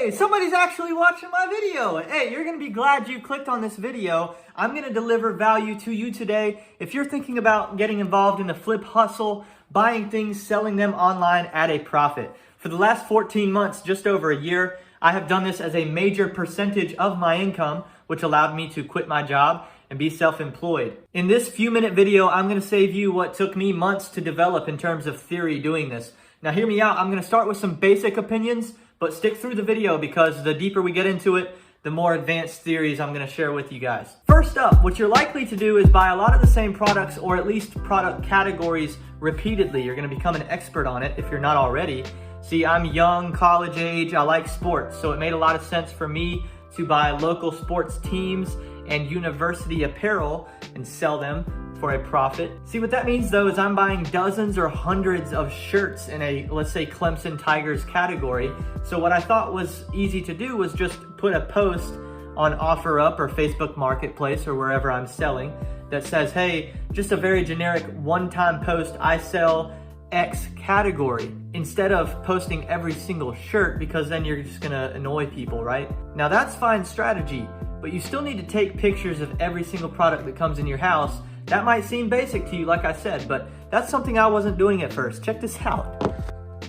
Hey, somebody's actually watching my video. Hey, you're gonna be glad you clicked on this video. I'm gonna deliver value to you today. If you're thinking about getting involved in the flip hustle, buying things, selling them online at a profit. For the last 14 months, just over a year, I have done this as a major percentage of my income, which allowed me to quit my job and be self-employed. In this few-minute video, I'm gonna save you what took me months to develop in terms of theory doing this. Now hear me out, I'm gonna start with some basic opinions, but stick through the video because the deeper we get into it, the more advanced theories I'm gonna share with you guys. First up, what you're likely to do is buy a lot of the same products or at least product categories repeatedly. You're gonna become an expert on it if you're not already. See, I'm young, college age, I like sports, so it made a lot of sense for me to buy local sports teams and university apparel and sell them for a profit. See, what that means though is I'm buying dozens or hundreds of shirts in a, let's say, Clemson Tigers category. So what I thought was easy to do was just put a post on OfferUp or Facebook Marketplace or wherever I'm selling that says, hey, just a very generic one-time post, I sell X category, instead of posting every single shirt, because then you're just gonna annoy people, right? Now that's fine strategy, but you still need to take pictures of every single product that comes in your house. That might seem basic to you, like I said, but that's something I wasn't doing at first. Check this out.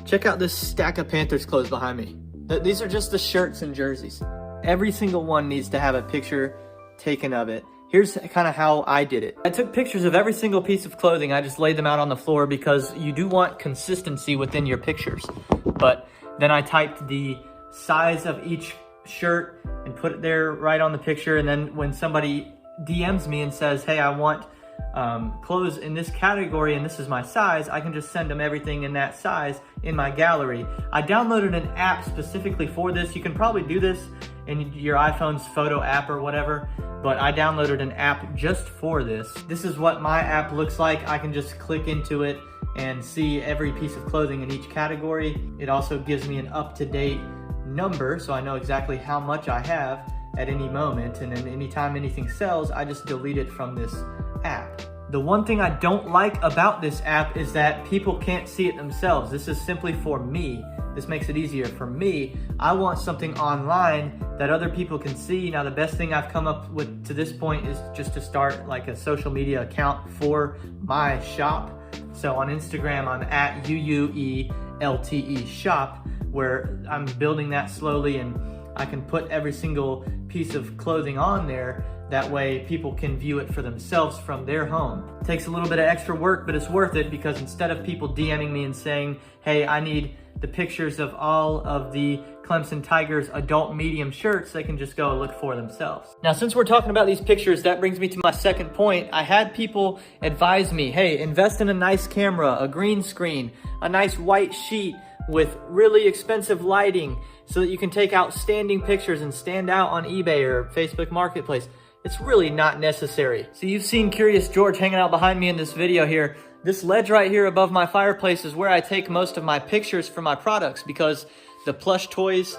Check out this stack of Panthers clothes behind me. These are just the shirts and jerseys. Every single one needs to have a picture taken of it. Here's kind of how I did it. I took pictures of every single piece of clothing. I just laid them out on the floor because you do want consistency within your pictures. But then I typed the size of each shirt and put it there right on the picture. And then when somebody DMs me and says, hey, I want clothes in this category and this is my size, I can just send them everything in that size in my gallery. I downloaded an app specifically for this. You can probably do this in your iPhone's photo app or whatever, but I downloaded an app just for this. This is what my app looks like. I can just click into it and see every piece of clothing in each category. It also gives me an up-to-date number, so I know exactly how much I have at any moment, and then anytime anything sells, I just delete it from this app. The one thing I don't like about this app is that people can't see it themselves. This is simply for me. This makes it easier for me. I want something online that other people can see. Now, the best thing I've come up with to this point is just to start like a social media account for my shop. So on Instagram, I'm at UUELTE shop, where I'm building that slowly, and I can put every single piece of clothing on there. That way people can view it for themselves from their home. It takes a little bit of extra work, but it's worth it because instead of people DMing me and saying, hey, I need the pictures of all of the Clemson Tigers adult medium shirts, they can just go look for themselves. Now, since we're talking about these pictures, that brings me to my second point. I had people advise me, hey, invest in a nice camera, a green screen, a nice white sheet with really expensive lighting so that you can take outstanding pictures and stand out on eBay or Facebook Marketplace. It's really not necessary. So you've seen Curious George hanging out behind me in this video here. This ledge right here above my fireplace is where I take most of my pictures for my products because the plush toys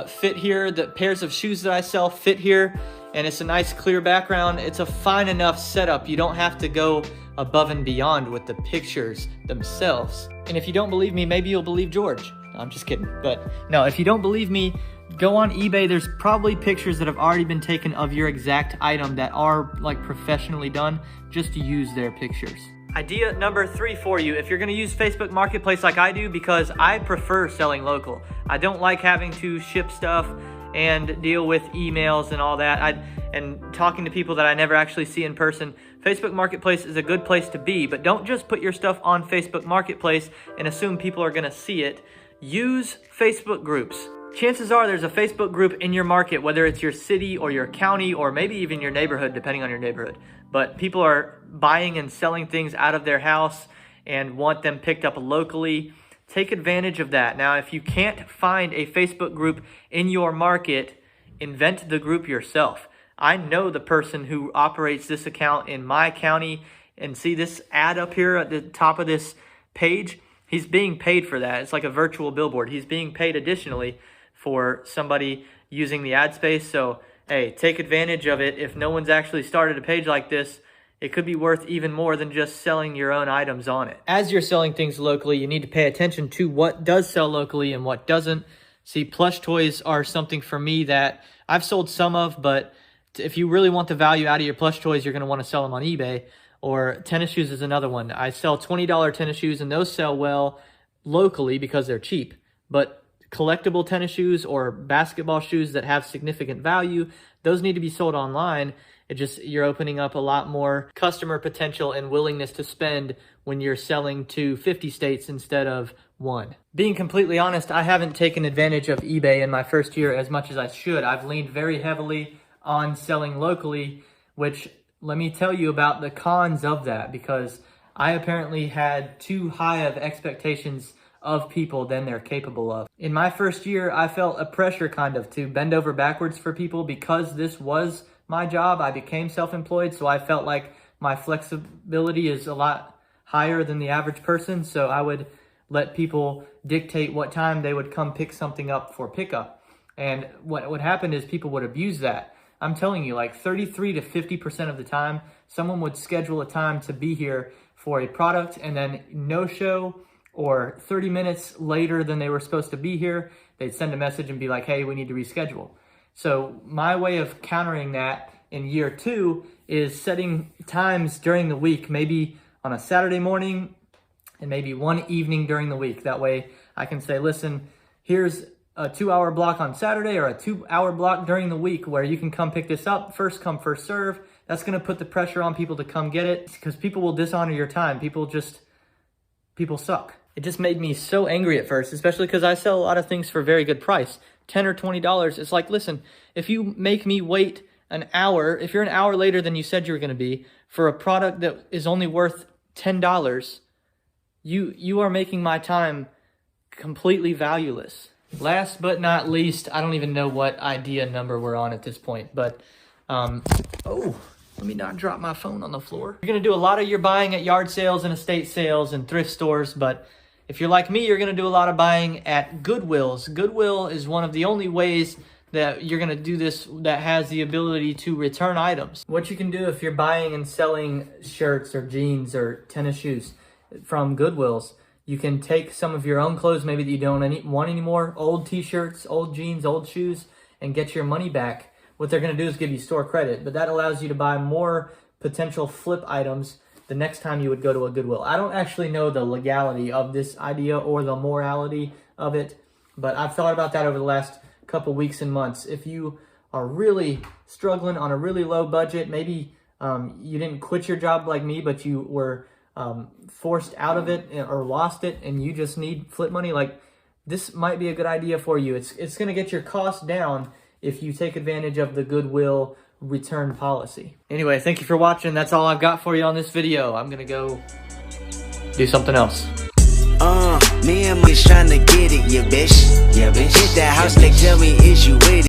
fit here, the pairs of shoes that I sell fit here, and it's a nice clear background. It's a fine enough setup. You don't have to go above and beyond with the pictures themselves. And if you don't believe me, maybe you'll believe George. No, I'm just kidding. But no, if you don't believe me, go on eBay. There's probably pictures that have already been taken of your exact item that are like professionally done. Just to use their pictures. Idea number 3 for you, if you're gonna use Facebook Marketplace like I do, because I prefer selling local. I don't like having to ship stuff and deal with emails and all that. And talking to people that I never actually see in person. Facebook Marketplace is a good place to be, but don't just put your stuff on Facebook Marketplace and assume people are gonna see it. Use Facebook groups. Chances are there's a Facebook group in your market, whether it's your city or your county or maybe even your neighborhood, depending on your neighborhood. But people are buying and selling things out of their house and want them picked up locally. Take advantage of that. Now, if you can't find a Facebook group in your market, invent the group yourself. I know the person who operates this account in my county, and see this ad up here at the top of this page? He's being paid for that. It's like a virtual billboard. He's being paid additionally for somebody using the ad space. So, hey, take advantage of it. If no one's actually started a page like this, it could be worth even more than just selling your own items on it. As you're selling things locally, you need to pay attention to what does sell locally and what doesn't. See, plush toys are something for me that I've sold some of, but if you really want the value out of your plush toys, you're going to want to sell them on eBay. Or tennis shoes is another one. I sell $20 tennis shoes, and those sell well locally because they're cheap. But collectible tennis shoes or basketball shoes that have significant value, those need to be sold online. You're opening up a lot more customer potential and willingness to spend when you're selling to 50 states instead of one. Being completely honest, I haven't taken advantage of eBay in my first year as much as I should. I've leaned very heavily on selling locally, which let me tell you about the cons of that, because I apparently had too high of expectations of people than they're capable of. In my first year, I felt a pressure kind of to bend over backwards for people because this was my job. I became self-employed, so I felt like my flexibility is a lot higher than the average person, so I would let people dictate what time they would come pick something up for pickup. And what would happen is people would abuse that. I'm telling you, like 33 to 50% of the time, someone would schedule a time to be here for a product and then no show, or 30 minutes later than they were supposed to be here, they'd send a message and be like, hey, we need to reschedule. So my way of countering that in year 2 is setting times during the week, maybe on a Saturday morning and maybe one evening during the week. That way I can say, listen, here's a 2-hour block on Saturday or a 2-hour block during the week where you can come pick this up. First come, first serve. That's going to put the pressure on people to come get it, because people will dishonor your time. People suck. It just made me so angry at first, especially because I sell a lot of things for a very good price, $10 or $20. It's like, listen, if you make me wait an hour, if you're an hour later than you said you were going to be for a product that is only worth $10, you are making my time completely valueless. Last but not least, I don't even know what idea number we're on at this point, but, oh, let me not drop my phone on the floor. You're going to do a lot of your buying at yard sales and estate sales and thrift stores, but if you're like me, you're going to do a lot of buying at Goodwills. Goodwill is one of the only ways that you're going to do this that has the ability to return items. What you can do if you're buying and selling shirts or jeans or tennis shoes from Goodwills, you can take some of your own clothes, maybe that you don't want anymore, old t-shirts, old jeans, old shoes, and get your money back. What they're going to do is give you store credit, but that allows you to buy more potential flip items the next time you would go to a Goodwill. I don't actually know the legality of this idea or the morality of it, but I've thought about that over the last couple weeks and months. If you are really struggling on a really low budget, maybe you didn't quit your job like me, but you were forced out of it or lost it, and you just need flip money, like this might be a good idea for you. It's going to get your costs down if you take advantage of the Goodwill return policy. Anyway, thank you for watching. That's all I've got for you on this video. I'm going to go do something else. Me and my trying to get it, yeah, bitch. Yeah, bitch. Hit that house, like, tell me, is you with it?